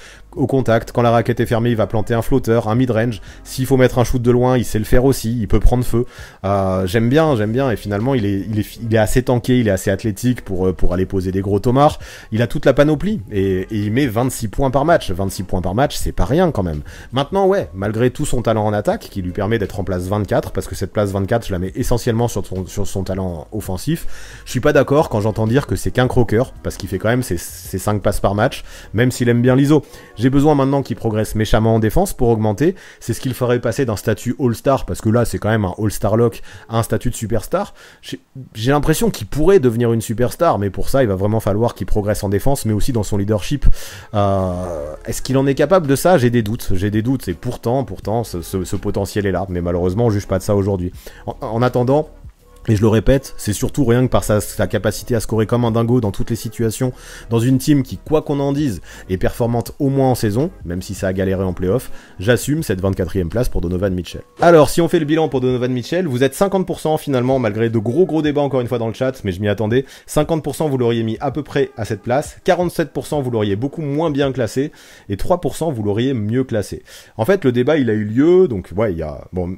quand la raquette est fermée, il va planter un flotteur, un mid-range. S'il faut mettre un shoot de loin, il sait le faire aussi, il peut prendre feu. J'aime bien, et finalement, il est assez tanké, il est assez athlétique pour aller poser des gros tomards. Il a toute la panoplie, et il met 26 points par match. 26 points par match, c'est pas rien quand même. Maintenant, ouais, malgré tout son talent en attaque, qui lui permet d'être en place 24, parce que cette place 24, je la mets essentiellement sur son talent offensif, je suis pas d'accord quand j'entends dire que c'est qu'un croqueur, parce qu'il fait quand même ses 5 passes par match, même s'il aime bien l'ISO. J'ai besoin maintenant qu'il progresse méchamment en défense pour augmenter. C'est ce qu'il ferait passer d'un statut All-Star, parce que là c'est quand même un All-Star lock, à un statut de Superstar. J'ai l'impression qu'il pourrait devenir une Superstar, mais pour ça il va vraiment falloir qu'il progresse en défense, mais aussi dans son leadership. Est-ce qu'il en est capable de ça? J'ai des doutes, et pourtant ce potentiel est là, mais malheureusement on juge pas de ça aujourd'hui. En attendant, et je le répète, c'est surtout rien que par sa capacité à scorer comme un dingo dans toutes les situations, dans une team qui, quoi qu'on en dise, est performante au moins en saison, même si ça a galéré en playoff. J'assume cette 24e place pour Donovan Mitchell. Alors, si on fait le bilan pour Donovan Mitchell, vous êtes 50% finalement, malgré de gros débats encore une fois dans le chat, mais je m'y attendais. 50% vous l'auriez mis à peu près à cette place, 47% vous l'auriez beaucoup moins bien classé, et 3% vous l'auriez mieux classé. En fait, le débat il a eu lieu, donc ouais,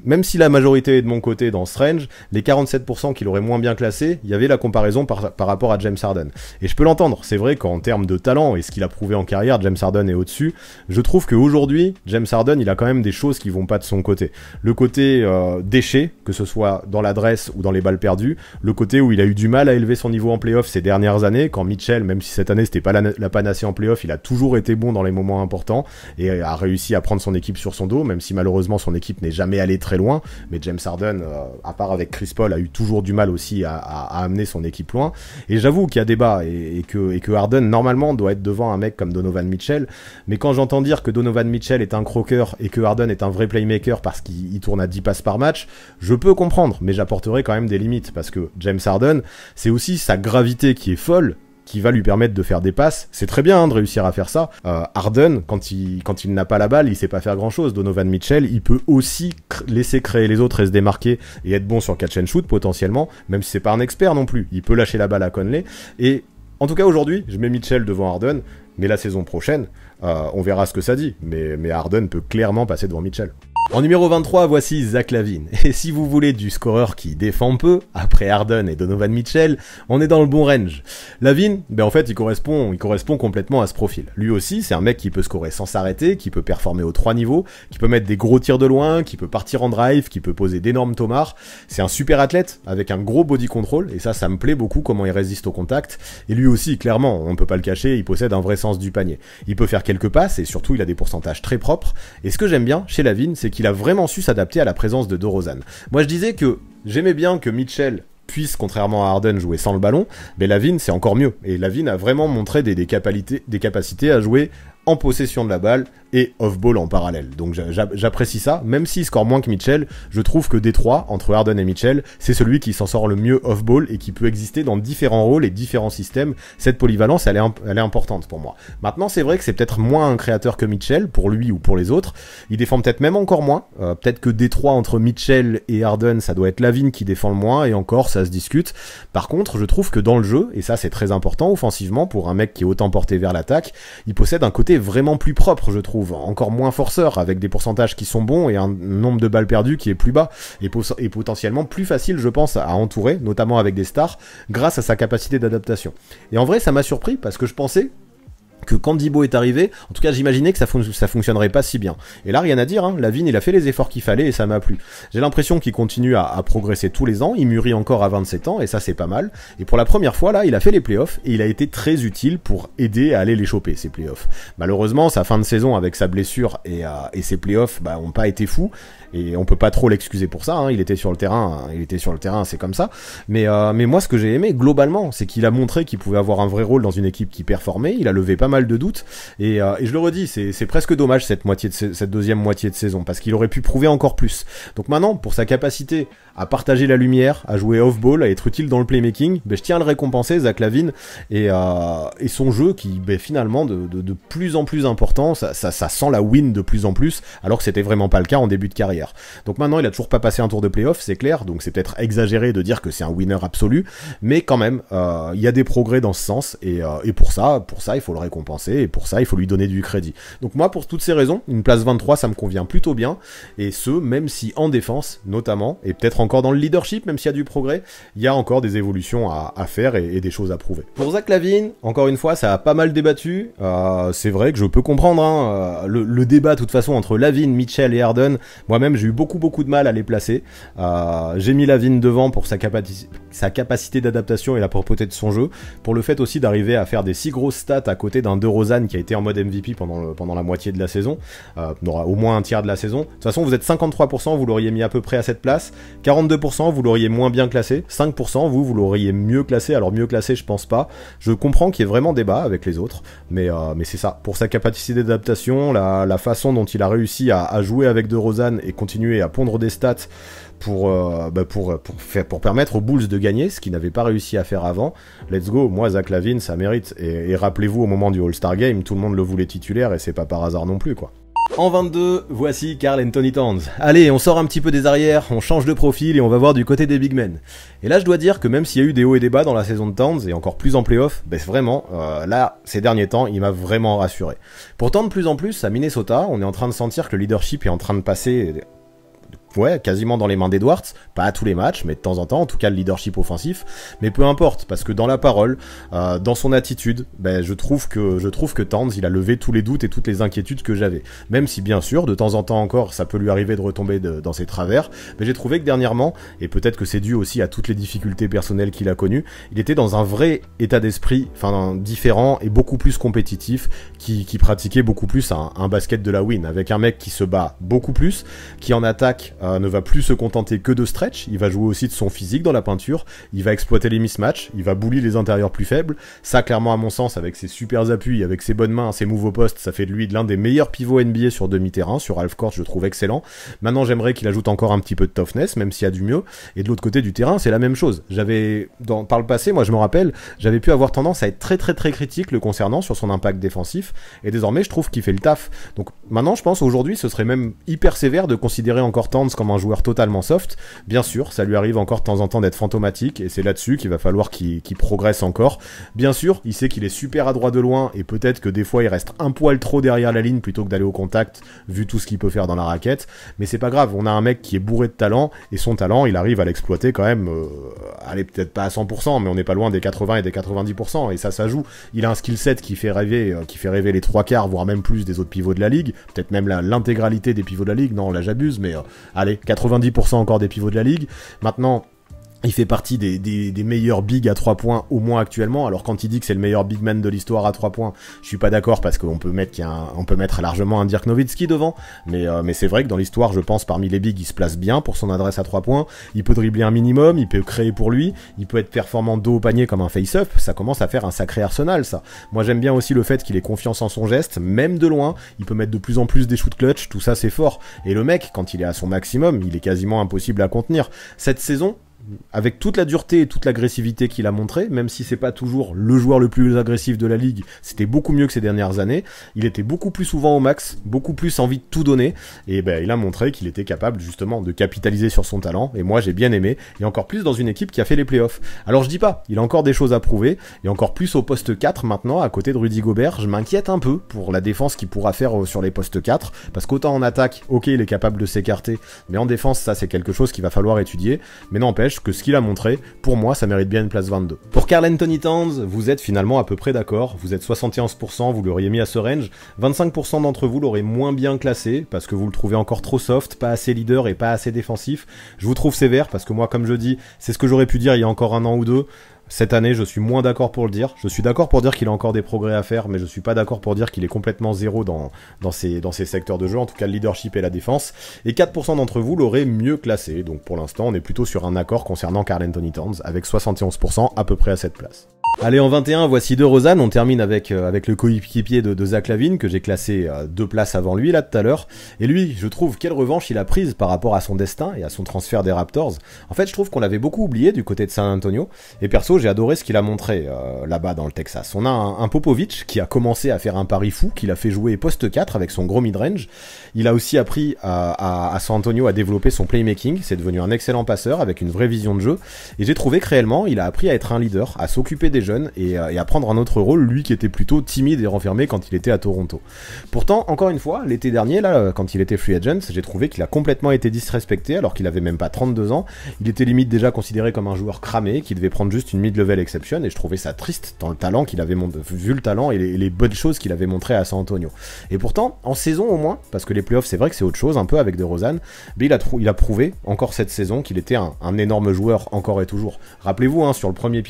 même si la majorité est de mon côté dans ce range, les 47% qu'il aurait moins bien classé, il y avait la comparaison par rapport à James Harden. Et je peux l'entendre, c'est vrai qu'en termes de talent et ce qu'il a prouvé en carrière, James Harden est au-dessus. Je trouve qu'aujourd'hui, James Harden, il a quand même des choses qui vont pas de son côté. Le côté déchet, que ce soit dans l'adresse ou dans les balles perdues, le côté où il a eu du mal à élever son niveau en playoff ces dernières années, quand Mitchell, même si cette année c'était pas la panacée en playoff, il a toujours été bon dans les moments importants et a réussi à prendre son équipe sur son dos, même si malheureusement son équipe n'est jamais allée très loin. Mais James Harden, à part avec Chris Paul, a eu toujours du mal aussi à amener son équipe loin. Et j'avoue qu'il y a débat et que Harden normalement doit être devant un mec comme Donovan Mitchell. Mais quand j'entends dire que Donovan Mitchell est un croqueur et que Harden est un vrai playmaker parce qu'il tourne à 10 passes par match, je peux comprendre, mais j'apporterai quand même des limites parce que James Harden, c'est aussi sa gravité qui est folle, qui va lui permettre de faire des passes. C'est très bien de réussir à faire ça. Harden, quand il n'a pas la balle, il sait pas faire grand chose. Donovan Mitchell, il peut aussi laisser créer les autres et se démarquer et être bon sur catch and shoot potentiellement, même si c'est pas un expert non plus. Il peut lâcher la balle à Conley. Et en tout cas aujourd'hui, je mets Mitchell devant Harden, mais la saison prochaine, on verra ce que ça dit. Mais Harden peut clairement passer devant Mitchell. En numéro 23, voici Zach LaVine. Et si vous voulez du scoreur qui défend peu, après Harden et Donovan Mitchell, on est dans le bon range. LaVine, en fait, il correspond complètement à ce profil. Lui aussi, c'est un mec qui peut scorer sans s'arrêter, qui peut performer aux 3 niveaux, qui peut mettre des gros tirs de loin, qui peut partir en drive, qui peut poser d'énormes tomards. C'est un super athlète, avec un gros body control, et ça me plaît beaucoup comment il résiste au contact. Et lui aussi, clairement, on ne peut pas le cacher, il possède un vrai sens du panier. Il peut faire quelques passes, et surtout, il a des pourcentages très propres. Et ce que j'aime bien chez LaVine, c'est qu'il a vraiment su s'adapter à la présence de DeRozan. Moi je disais que j'aimais bien que Mitchell puisse, contrairement à Harden, jouer sans le ballon, mais LaVine c'est encore mieux. Et LaVine a vraiment montré des capacités à jouer en possession de la balle et off-ball en parallèle. Donc j'apprécie ça, même s'il score moins que Mitchell, je trouve que des trois, entre Harden et Mitchell, c'est celui qui s'en sort le mieux off-ball et qui peut exister dans différents rôles et différents systèmes. Cette polyvalence, elle est importante pour moi. Maintenant, c'est vrai que c'est peut-être moins un créateur que Mitchell, pour lui ou pour les autres. Il défend peut-être même encore moins. Peut-être que des trois entre Mitchell et Harden, ça doit être LaVine qui défend le moins, et encore, ça se discute. Par contre, je trouve que dans le jeu, et ça c'est très important offensivement, pour un mec qui est autant porté vers l'attaque, il possède un côté vraiment plus propre, je trouve, encore moins forceur, avec des pourcentages qui sont bons et un nombre de balles perdues qui est plus bas, et potentiellement plus facile, je pense, à entourer, notamment avec des stars, grâce à sa capacité d'adaptation. Et en vrai, ça m'a surpris, parce que je pensais que quand Debo est arrivé, en tout cas j'imaginais que ça fonctionnerait pas si bien. Et là rien à dire, LaVine il a fait les efforts qu'il fallait et ça m'a plu. J'ai l'impression qu'il continue à progresser tous les ans, il mûrit encore à 27 ans et ça c'est pas mal. Et pour la première fois là, il a fait les playoffs et il a été très utile pour aider à aller les choper ces playoffs. Malheureusement sa fin de saison avec sa blessure et ses playoffs ont pas été fous. Et on peut pas trop l'excuser pour ça, il était sur le terrain, c'est comme ça. Mais moi ce que j'ai aimé globalement, c'est qu'il a montré qu'il pouvait avoir un vrai rôle dans une équipe qui performait, il a levé pas mal de doutes, et je le redis, c'est presque dommage cette deuxième moitié de saison, parce qu'il aurait pu prouver encore plus. Donc maintenant, pour sa capacité à partager la lumière, à jouer off-ball, à être utile dans le playmaking, je tiens à le récompenser, Zach LaVine, et son jeu qui, finalement, de plus en plus important, ça sent la win de plus en plus, alors que c'était vraiment pas le cas en début de carrière. Donc maintenant il a toujours pas passé un tour de playoff, c'est clair, donc c'est peut-être exagéré de dire que c'est un winner absolu, mais quand même il y a des progrès dans ce sens, et pour ça il faut le récompenser, et pour ça il faut lui donner du crédit. Donc moi pour toutes ces raisons, une place 23 ça me convient plutôt bien, et ce même si en défense notamment, et peut-être encore dans le leadership, même s'il y a du progrès, il y a encore des évolutions à faire et des choses à prouver. Pour Zach LaVine, encore une fois ça a pas mal débattu, c'est vrai que je peux comprendre le débat de toute façon entre LaVine, Mitchell et Harden. Moi-même j'ai eu beaucoup de mal à les placer. J'ai mis LaVine devant pour sa capacité d'adaptation et la propreté de son jeu, pour le fait aussi d'arriver à faire des si grosses stats à côté d'un DeRozan qui a été en mode MVP pendant la moitié de la saison, au moins un tiers de la saison. De toute façon vous êtes 53%, vous l'auriez mis à peu près à cette place, 42% vous l'auriez moins bien classé, 5% vous l'auriez mieux classé. Alors mieux classé je pense pas, je comprends qu'il y ait vraiment débat avec les autres, mais c'est ça, pour sa capacité d'adaptation, la façon dont il a réussi à jouer avec DeRozan et continuer à pondre des stats pour permettre aux Bulls de gagner, ce qu'ils n'avaient pas réussi à faire avant. Let's go, moi Zach LaVine ça mérite, et rappelez-vous au moment du All-Star Game, tout le monde le voulait titulaire et c'est pas par hasard non plus quoi. En 22, voici Karl Anthony Towns. Allez, on sort un petit peu des arrières, on change de profil et on va voir du côté des big men. Et là je dois dire que même s'il y a eu des hauts et des bas dans la saison de Towns, et encore plus en playoff, vraiment, là, ces derniers temps, il m'a vraiment rassuré. Pourtant, de plus en plus, à Minnesota, on est en train de sentir que le leadership est en train de passer quasiment dans les mains d'Edwards, pas à tous les matchs, mais de temps en temps, en tout cas le leadership offensif, mais peu importe, parce que dans la parole, dans son attitude, je trouve que Towns, il a levé tous les doutes et toutes les inquiétudes que j'avais. Même si bien sûr, de temps en temps encore, ça peut lui arriver de retomber dans ses travers, mais j'ai trouvé que dernièrement, et peut-être que c'est dû aussi à toutes les difficultés personnelles qu'il a connues, il était dans un vrai état d'esprit, différent et beaucoup plus compétitif, qui pratiquait beaucoup plus un basket de la win, avec un mec qui se bat beaucoup plus, qui en attaque ne va plus se contenter que de stretch, il va jouer aussi de son physique dans la peinture, il va exploiter les mismatchs, il va bully les intérieurs plus faibles. Ça clairement à mon sens, avec ses super appuis, avec ses bonnes mains, ses moves au poste, ça fait de lui l'un des meilleurs pivots NBA sur demi-terrain, sur half-court je trouve excellent. Maintenant j'aimerais qu'il ajoute encore un petit peu de toughness, même s'il y a du mieux, et de l'autre côté du terrain c'est la même chose. Par le passé, moi je me rappelle, j'avais pu avoir tendance à être très critique le concernant sur son impact défensif, et désormais je trouve qu'il fait le taf. Donc maintenant je pense aujourd'hui ce serait même hyper sévère de considérer encore Towns comme un joueur totalement soft. Bien sûr, ça lui arrive encore de temps en temps d'être fantomatique, et c'est là-dessus qu'il va falloir qu'il progresse encore. Bien sûr, il sait qu'il est super adroit de loin, et peut-être que des fois il reste un poil trop derrière la ligne plutôt que d'aller au contact, vu tout ce qu'il peut faire dans la raquette. Mais c'est pas grave, on a un mec qui est bourré de talent, et son talent, il arrive à l'exploiter quand même, allez, peut-être pas à 100%, mais on n'est pas loin des 80 et des 90%, et ça joue. Il a un skill set qui fait rêver les 3/4, voire même plus des autres pivots de la ligue, peut-être même l'intégralité des pivots de la ligue, non là j'abuse, mais allez, 90% encore des pivots de la ligue. Maintenant, il fait partie des meilleurs bigs à 3 points au moins actuellement. Alors quand il dit que c'est le meilleur big man de l'histoire à 3 points, je suis pas d'accord parce qu'on peut mettre on peut mettre largement un Dirk Nowitzki devant, mais c'est vrai que dans l'histoire, je pense parmi les bigs, il se place bien pour son adresse à 3 points. Il peut dribbler un minimum, il peut créer pour lui, il peut être performant dos au panier comme un face-up. Ça commence à faire un sacré arsenal, ça. Moi j'aime bien aussi le fait qu'il ait confiance en son geste, même de loin. Il peut mettre de plus en plus des shoots clutch, tout ça c'est fort. Et le mec, quand il est à son maximum, il est quasiment impossible à contenir. Cette saison, avec toute la dureté et toute l'agressivité qu'il a montré, même si c'est pas toujours le joueur le plus agressif de la ligue, c'était beaucoup mieux que ces dernières années. Il était beaucoup plus souvent au max, beaucoup plus envie de tout donner, et ben il a montré qu'il était capable justement de capitaliser sur son talent, et moi j'ai bien aimé, et encore plus dans une équipe qui a fait les playoffs. Alors je dis pas, il a encore des choses à prouver, et encore plus au poste 4 maintenant, à côté de Rudy Gobert. Je m'inquiète un peu pour la défense qu'il pourra faire sur les postes 4, parce qu'autant en attaque, ok, il est capable de s'écarter, mais en défense, ça c'est quelque chose qu'il va falloir étudier, mais n'empêche que ce qu'il a montré, pour moi, ça mérite bien une place 22. Pour Karl-Anthony Towns, vous êtes finalement à peu près d'accord, vous êtes 71%, vous l'auriez mis à ce range, 25% d'entre vous l'auraient moins bien classé, parce que vous le trouvez encore trop soft, pas assez leader et pas assez défensif. Je vous trouve sévère, parce que moi, comme je dis, c'est ce que j'aurais pu dire il y a encore un an ou deux. Cette année, je suis moins d'accord pour le dire. Je suis d'accord pour dire qu'il a encore des progrès à faire, mais je suis pas d'accord pour dire qu'il est complètement zéro dans ses secteurs de jeu, en tout cas le leadership et la défense. Et 4% d'entre vous l'auraient mieux classé. Donc pour l'instant, on est plutôt sur un accord concernant Karl-Anthony Towns, avec 71% à peu près à cette place. Allez, en 21, voici DeRozan. On termine avec le coéquipier de Zach LaVine, que j'ai classé 2 places avant lui, là, tout à l'heure. Et lui, je trouve, quelle revanche il a prise par rapport à son destin et à son transfert des Raptors. En fait, je trouve qu'on l'avait beaucoup oublié du côté de San Antonio. Et perso, j'ai adoré ce qu'il a montré là-bas dans le Texas. On a un Popovich qui a commencé à faire un pari fou, qu'il a fait jouer poste 4 avec son gros mid-range. Il a aussi appris à San Antonio à développer son playmaking. C'est devenu un excellent passeur avec une vraie vision de jeu. Et j'ai trouvé que réellement, il a appris à être un leader, à s'occuper des jeunes et à prendre un autre rôle, lui qui était plutôt timide et renfermé quand il était à Toronto. Pourtant, encore une fois, l'été dernier, là, quand il était free agent, j'ai trouvé qu'il a complètement été disrespecté alors qu'il avait même pas 32 ans. Il était limite déjà considéré comme un joueur cramé, qui devait prendre juste une mid-level exception, et je trouvais ça triste dans le talent qu'il avait vu le talent et les bonnes choses qu'il avait montré à San Antonio. Et pourtant, en saison au moins, parce que les playoffs c'est vrai que c'est autre chose un peu avec DeRozan, mais il a prouvé encore cette saison qu'il était un énorme joueur encore et toujours. Rappelez-vous, hein, sur le premier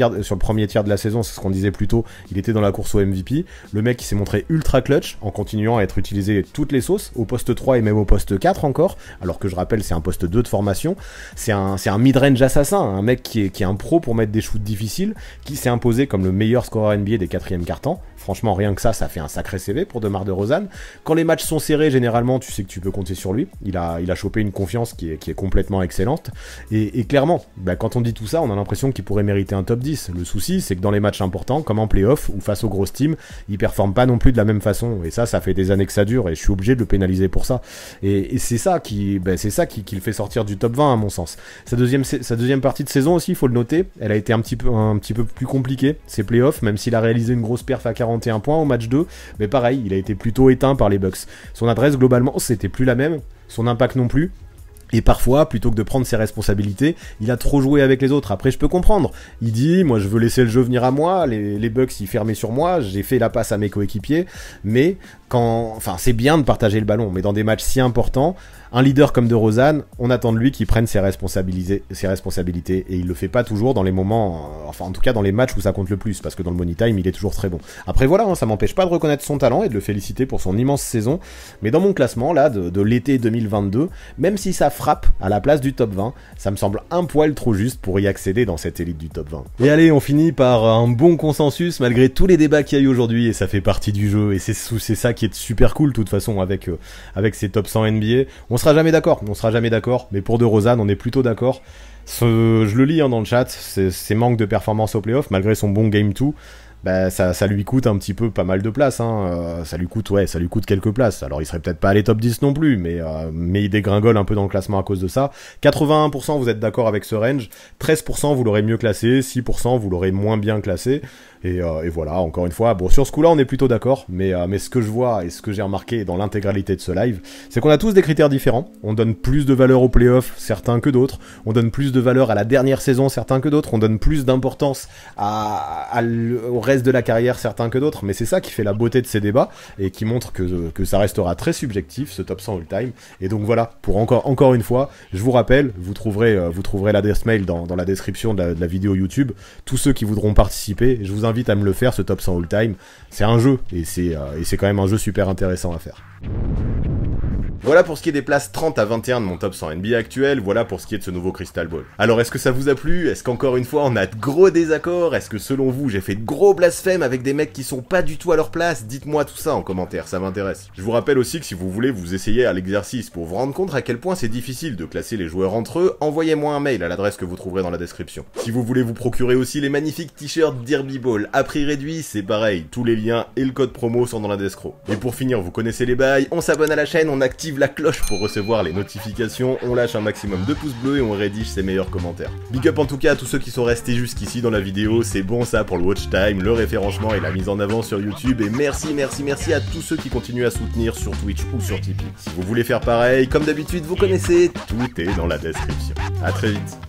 tiers de la saison, c'est ce qu'on disait plus tôt, il était dans la course au MVP, le mec qui s'est montré ultra clutch en continuant à être utilisé toutes les sauces, au poste 3 et même au poste 4 encore, alors que je rappelle c'est un poste 2 de formation, c'est un mid-range assassin, un mec qui est un pro pour mettre des shoots difficiles, qui s'est imposé comme le meilleur scoreur NBA des 4e quart-temps. Franchement, rien que ça fait un sacré CV pour DeMar DeRozan. Quand les matchs sont serrés, généralement, tu sais que tu peux compter sur lui. Il a chopé une confiance qui est complètement excellente. Et clairement, quand on dit tout ça, on a l'impression qu'il pourrait mériter un top 10. Le souci, c'est que dans les matchs importants, comme en playoff ou face aux grosses teams, il performe pas non plus de la même façon. Et ça fait des années que ça dure et je suis obligé de le pénaliser pour ça. Et c'est ça qui le fait sortir du top 20 à mon sens. Sa deuxième partie de saison aussi, il faut le noter, elle a été un petit peu plus compliquée. Ses playoffs, même s'il a réalisé une grosse perf à 41 points au match 2, mais pareil, il a été plutôt éteint par les Bucks. Son adresse, globalement, c'était plus la même, son impact non plus. Et parfois, plutôt que de prendre ses responsabilités, il a trop joué avec les autres. Après, je peux comprendre. Il dit, moi, je veux laisser le jeu venir à moi. Les Bucks, ils fermaient sur moi. J'ai fait la passe à mes coéquipiers. Mais c'est bien de partager le ballon. Mais dans des matchs si importants, un leader comme DeRozan, on attend de lui qu'il prenne ses responsabilités. Et il le fait pas toujours dans les moments, en tout cas dans les matchs où ça compte le plus. Parce que dans le money time, il est toujours très bon. Après, voilà, ça m'empêche pas de reconnaître son talent et de le féliciter pour son immense saison. Mais dans mon classement, là, de l'été 2022, même si ça frappe à la place du top 20, ça me semble un poil trop juste pour y accéder dans cette élite du top 20. Et allez, on finit par un bon consensus malgré tous les débats qu'il y a eu aujourd'hui, et ça fait partie du jeu, et c'est ça qui est super cool de toute façon avec ces top 100 NBA. On sera jamais d'accord, mais pour DeRozan, on est plutôt d'accord. Je le lis dans le chat, ses manques de performance au playoff, malgré son bon game 2, bah ça lui coûte un petit peu pas mal de place, hein. Ça lui coûte quelques places. Alors il serait peut-être pas à les top 10 non plus, mais il dégringole un peu dans le classement à cause de ça. 81% vous êtes d'accord avec ce range, 13% vous l'aurez mieux classé, 6% vous l'aurez moins bien classé. Et voilà, encore une fois, bon, sur ce coup-là, on est plutôt d'accord, mais ce que je vois et ce que j'ai remarqué dans l'intégralité de ce live, c'est qu'on a tous des critères différents. On donne plus de valeur aux playoffs, certains que d'autres. On donne plus de valeur à la dernière saison, certains que d'autres. On donne plus d'importance au reste de la carrière, certains que d'autres. Mais c'est ça qui fait la beauté de ces débats et qui montre que ça restera très subjectif, ce top 100 all-time. Et donc voilà, pour encore une fois, je vous rappelle, vous trouverez l'adresse mail dans la description de la vidéo YouTube. Tous ceux qui voudront participer, je vous invite à me le faire, ce top 100 all-time. C'est un jeu, et c'est quand même un jeu super intéressant à faire. Voilà pour ce qui est des places 30 à 21 de mon top 100 NBA actuel, voilà pour ce qui est de ce nouveau Crystal Ball. Alors est-ce que ça vous a plu? Est-ce qu'encore une fois on a de gros désaccords? Est-ce que selon vous j'ai fait de gros blasphèmes avec des mecs qui sont pas du tout à leur place? Dites-moi tout ça en commentaire, ça m'intéresse. Je vous rappelle aussi que si vous voulez vous essayer à l'exercice pour vous rendre compte à quel point c'est difficile de classer les joueurs entre eux, envoyez-moi un mail à l'adresse que vous trouverez dans la description. Si vous voulez vous procurer aussi les magnifiques t-shirts Derby Ball à prix réduit, c'est pareil, tous les liens et le code promo sont dans la descro. Et pour finir, vous connaissez les bails, on s'abonne à la chaîne, on active la cloche pour recevoir les notifications, on lâche un maximum de pouces bleus et on rédige ses meilleurs commentaires. Big up en tout cas à tous ceux qui sont restés jusqu'ici dans la vidéo, c'est bon ça pour le watch time, le référencement et la mise en avant sur YouTube, et merci à tous ceux qui continuent à soutenir sur Twitch ou sur Tipeee. Si vous voulez faire pareil, comme d'habitude vous connaissez, tout est dans la description. À très vite.